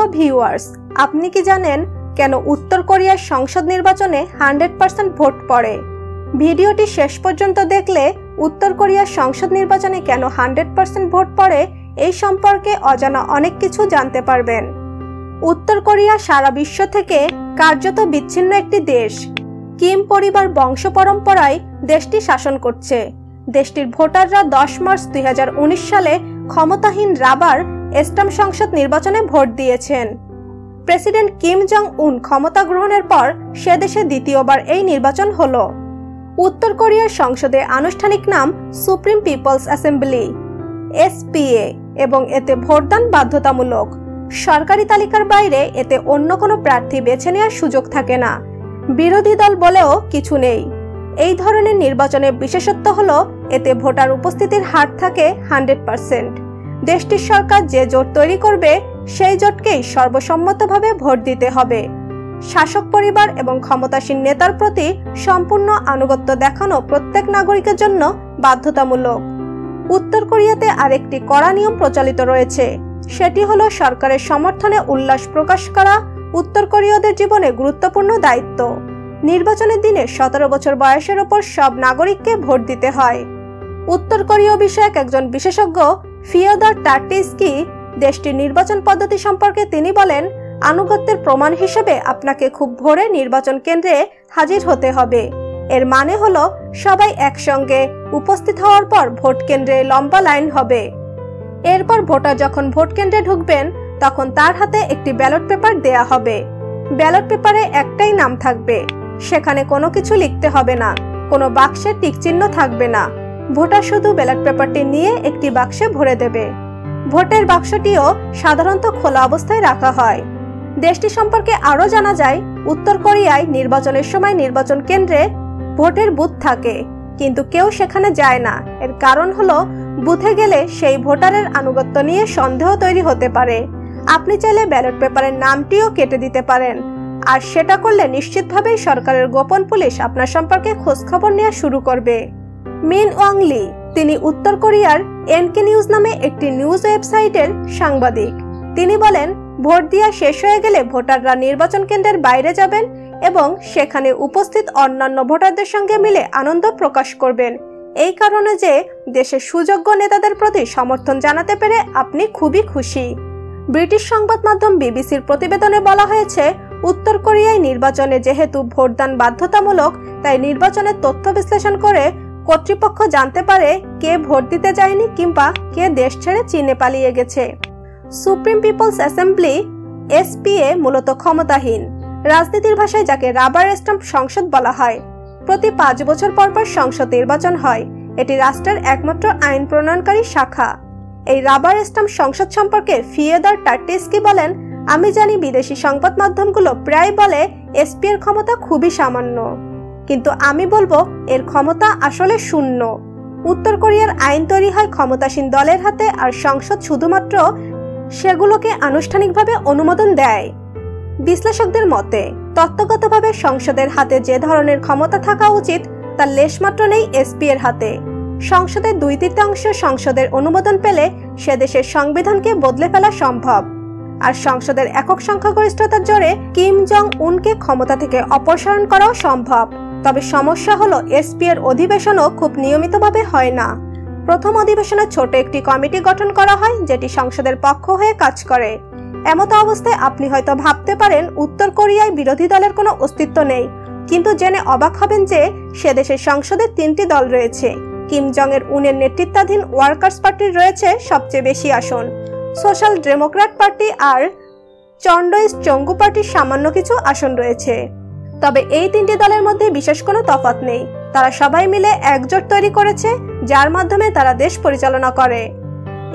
প্রিয় ভিউয়ার্স, আপনি কি জানেন কেন উত্তর কোরিয়ার সংসদ নির্বাচনে 100% ভোট পড়ে? ভিডিওটি শেষ পর্যন্ত দেখলে উত্তর কোরিয়ার সংসদ নির্বাচনে কেন 100% ভোট পড়ে এই সম্পর্কে অজানা অনেক কিছু জানতে পারবেন। উত্তর কোরিয়া সারা বিশ্ব থেকে কার্যত বিচ্ছিন্ন একটি দেশ। কিম পরিবার বংশ পরম্পরায় দেশটি শাসন করছে। দেশটির ভোটাররা 10 মার্চ 2019 সালে ক্ষমতাহীন রাবার এস্টাম সংসদ নির্বাচনে ভোট দিয়েছেন। প্রেসিডেন্ট কিম জং উন ক্ষমতা গ্রহণের পর সে দেশে দ্বিতীয়বার এই নির্বাচন হলো। উত্তর কোরিয়ার সংসদে আনুষ্ঠানিক নাম সুপ্রিম পিপলস অ্যাসেম্বলি (SPA) এবং এতে ভোটদান বাধ্যতামূলক। সরকারি তালিকার বাইরে এতে অন্য কোনো প্রার্থী বেছে নেওয়ার সুযোগ থাকে না। বিরোধী দল বলেও কিছু নেই। এই ধরনের নির্বাচনের বিশেষত্ব হলো এতে ভোটার উপস্থিতির হার থাকে 100%। দেশটির সরকার যে জোট তৈরি করবে সেই জোটকেই সর্বসম্মতভাবে ভোট দিতে হবে। শাসক পরিবার এবং ক্ষমতাসীন নেতার প্রতি সম্পূর্ণ আনুগত্য দেখানো প্রত্যেক নাগরিকের জন্য বাধ্যতামূলক। উত্তর কোরিয়াতে আরেকটি কড়া নিয়ম প্রচলিত রয়েছে, সেটি হলো সরকারের সমর্থনে উল্লাস প্রকাশ করা উত্তর কোরীয়দের জীবনে গুরুত্বপূর্ণ দায়িত্ব। নির্বাচনের দিনে 17 বছর বয়সের ওপর সব নাগরিককে ভোট দিতে হয়। উত্তর কোরীয় বিষয়ক একজন বিশেষজ্ঞ ফিওদর টার্টিস্কি দেশটির নির্বাচন পদ্ধতি সম্পর্কে তিনি বলেন, আনুগত্যের প্রমাণ হিসেবে আপনাকে খুব ভোরে নির্বাচন কেন্দ্রে হাজির হতে হবে। এর মানে হলো সবাই একসঙ্গে উপস্থিত হওয়ার পর ভোট কেন্দ্রে লম্বা লাইন হবে। এরপর ভোটার যখন ভোট কেন্দ্রে ঢুকবেন তখন তার হাতে একটি ব্যালট পেপার দেয়া হবে। ব্যালট পেপারে একটাই নাম থাকবে, সেখানে কোনো কিছু লিখতে হবে না, কোনো বাক্সে টিক চিহ্ন থাকবে না। ভোটার শুধু ব্যালট পেপারটি নিয়ে একটি বাক্সে ভরে দেবে। ভোটের বাক্সটিও সাধারণত খোলা অবস্থায় রাখা হয়। দেশটি সম্পর্কে আরও জানা যায়, উত্তর কোরিয়ায় নির্বাচনের সময় নির্বাচন কেন্দ্রে ভোটের বুথ থাকে, কিন্তু কেউ সেখানে যায় না। এর কারণ হলো বুথে গেলে সেই ভোটারের আনুগত্য নিয়ে সন্দেহ তৈরি হতে পারে। আপনি চাইলে ব্যালট পেপারের নামটিও কেটে দিতে পারেন, আর সেটা করলে নিশ্চিতভাবেই সরকারের গোপন পুলিশ আপনার সম্পর্কে খোঁজখবর নেওয়া শুরু করবে। মিন ওয়াং লি, তিনি উত্তর কোরিয়ার এনকে নিউজ নামে একটি নিউজ ওয়েবসাইটের সাংবাদিক। তিনি বলেন, ভোট দেওয়া শেষ হয়ে গেলে ভোটাররা নির্বাচন কেন্দ্রের বাইরে যাবেন এবং সেখানে উপস্থিত অন্যান্য ভোটারদের সঙ্গে মিলে আনন্দ প্রকাশ করবেন। এই কারণে যে দেশের সুযোগ্য নেতাদের প্রতি সমর্থন জানাতে পেরে আপনি খুবই খুশি। ব্রিটিশ সংবাদ মাধ্যম বিবিসির প্রতিবেদনে বলা হয়েছে, উত্তর কোরিয়ায় নির্বাচনে যেহেতু ভোটদান বাধ্যতামূলক, তাই নির্বাচনের তথ্য বিশ্লেষণ করে কর্তৃপক্ষ জানতে পারে কে ভোট দিতে যায়নি কিংবা কে দেশ ছেড়ে চীনে পালিয়ে গেছে। সুপ্রিম পিপলস অ্যাসেম্বলি (SPA) মূলত ক্ষমতাহীন। রাজনীতির ভাষায় যাকে রাবার স্ট্যাম্প সংসদ বলা হয়। প্রতি 5 বছর পর পর সংসদ নির্বাচন হয়। এটি রাষ্ট্রের একমাত্র আইন প্রণয়নকারী শাখা। এই রাবার স্ট্যাম্প সংসদ সম্পর্কে ফিওদর টার্টিস্কি বলেন, আমি জানি বিদেশি সংবাদ মাধ্যমগুলো প্রায় বলে SPA এর ক্ষমতা খুবই সামান্য, কিন্তু আমি বলবো এর ক্ষমতা আসলে শূন্য। উত্তর কোরিয়ার আইন তৈরি হয় ক্ষমতাসীন দলের হাতে, আর সংসদ শুধুমাত্র সেগুলোকে আনুষ্ঠানিকভাবে অনুমোদন দেয়। বিশ্লেষকদের মতে, তত্ত্বগতভাবে সংসদের হাতে যে ধরনের ক্ষমতা থাকা উচিত তার লেশমাত্র নেই SPA এর হাতে। সংসদের 2/3 সংসদের অনুমোদন পেলে সে দেশের সংবিধানকে বদলে ফেলা সম্ভব, আর সংসদের একক সংখ্যাগরিষ্ঠতার জোরে কিম জং উনকে ক্ষমতা থেকে অপসারণ করাও সম্ভব। তবে সমস্যা হলো SPA এর অধিবেশনও খুব নিয়মিতভাবে হয় না। প্রথম অধিবেশনে ছোট একটি কমিটি গঠন করা হয় যেটি সংসদের পক্ষ হয়ে কাজ করে। এমতো অবস্থায় আপনি হয়তো ভাবতে পারেন উত্তর কোরিয়ায় বিরোধী দলের কোনো অস্তিত্ব নেই, কিন্তু জেনে অবাক হবেন যে সে দেশের সংসদে 3টি দল রয়েছে। কিম জং উনের নেতৃত্বাধীন ওয়ার্কার্স পার্টির রয়েছে সবচেয়ে বেশি আসন। সোশ্যাল ডেমোক্র্যাট পার্টি আর চন্ডোইস চঙ্গু পার্টির সামান্য কিছু আসন রয়েছে। তবে এই 3টি দলের মধ্যে বিশেষ কোনো তফাৎ নেই। তারা সবাই মিলে একজোট তৈরি করেছে, যার মাধ্যমে তারা দেশ পরিচালনা করে।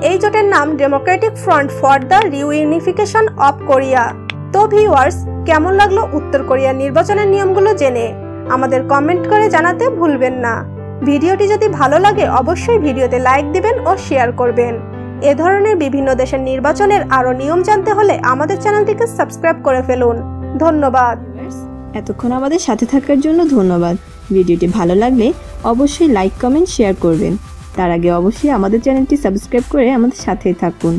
এই জোটের নাম Democratic Front for the Reunification of Korea. তো ভিউয়ার্স, কেমন লাগলো উত্তর কোরিয়ার নির্বাচনের নিয়মগুলো জেনে? আমাদের কমেন্ট করে জানাতে ভুলবেন না। ভিডিওটি যদি ভালো লাগে অবশ্যই ভিডিওতে লাইক দিবেন ও শেয়ার করবেন। এ ধরনের বিভিন্ন দেশের নির্বাচনের আরো নিয়ম জানতে হলে আমাদের চ্যানেলটিকে সাবস্ক্রাইব করে ফেলুন। ধন্যবাদ। এতক্ষণ আমাদের সাথে থাকার জন্য ধন্যবাদ। ভিডিওটি ভালো লাগলে অবশ্যই লাইক, কমেন্ট, শেয়ার করবেন। তার আগে অবশ্যই আমাদের চ্যানেলটি সাবস্ক্রাইব করে আমাদের সাথেই থাকুন।